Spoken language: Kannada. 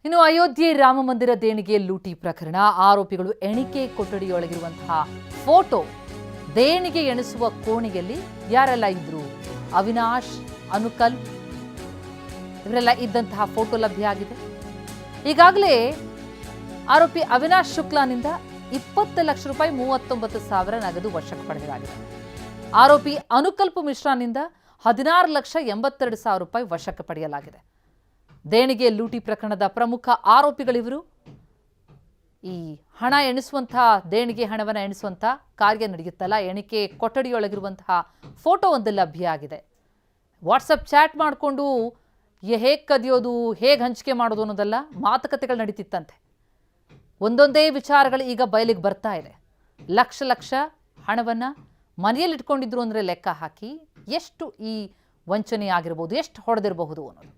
ಇನ್ನು ಅಯೋಧ್ಯೆ ರಾಮ ಮಂದಿರ ದೇಣಿಗೆ ಲೂಟಿ ಪ್ರಕರಣ ಆರೋಪಿಗಳು ಎಣಿಕೆ ಕೊಠಡಿಯೊಳಗಿರುವಂತಹ ಫೋಟೋ ದೇಣಿಗೆ ಎಣಿಸುವ ಕೋಣೆಯಲ್ಲಿ ಯಾರೆಲ್ಲ ಇದ್ರು ಅವಿನಾಶ್ ಅನುಕಲ್ ಇವರೆಲ್ಲ ಇದ್ದಂತಹ ಫೋಟೋ ಲಭ್ಯ ಆಗಿದೆ. ಈಗಾಗಲೇ ಆರೋಪಿ ಅವಿನಾಶ್ ಶುಕ್ಲಾನಿಂದ 20 ಲಕ್ಷ ರೂಪಾಯಿ 39,000 ನಗದು ವಶಕ್ಕೆ ಪಡೆಯಲಾಗಿದೆ. ಆರೋಪಿ ಅನುಕಲ್ಪ ಮಿಶ್ರಾನಿಂದ 16,82,000 ರೂಪಾಯಿ ವಶಕ್ಕೆ ಪಡೆಯಲಾಗಿದೆ. ದೇಣಿಗೆ ಲೂಟಿ ಪ್ರಕರಣದ ಪ್ರಮುಖ ಆರೋಪಿಗಳಿವರು. ಈ ಹಣ ಎಣಿಸುವಂತಹ ದೇಣಿಗೆ ಹಣವನ್ನು ಎಣಿಸುವಂತಹ ಕಾರ್ಯ ನಡೆಯುತ್ತಲ್ಲ, ಎಣಿಕೆ ಕೊಠಡಿಯೊಳಗಿರುವಂತಹ ಫೋಟೋ ಒಂದು ಲಭ್ಯ ಆಗಿದೆ. ವಾಟ್ಸಪ್ ಚಾಟ್ ಮಾಡಿಕೊಂಡು ಹೇಗೆ ಕದಿಯೋದು, ಹೇಗೆ ಹಂಚಿಕೆ ಮಾಡೋದು ಅನ್ನೋದೆಲ್ಲ ಮಾತುಕತೆಗಳು ನಡೀತಿತ್ತಂತೆ. ಒಂದೊಂದೇ ವಿಚಾರಗಳು ಈಗ ಬಯಲಿಗೆ ಬರ್ತಾ ಇದೆ. ಲಕ್ಷ ಲಕ್ಷ ಹಣವನ್ನು ಮನೆಯಲ್ಲಿ ಇಟ್ಕೊಂಡಿದ್ರು ಅಂದರೆ ಲೆಕ್ಕ ಹಾಕಿ ಎಷ್ಟು ಈ ವಂಚನೆ ಆಗಿರ್ಬೋದು, ಎಷ್ಟು ಹೊಡೆದಿರಬಹುದು ಅನ್ನೋದು.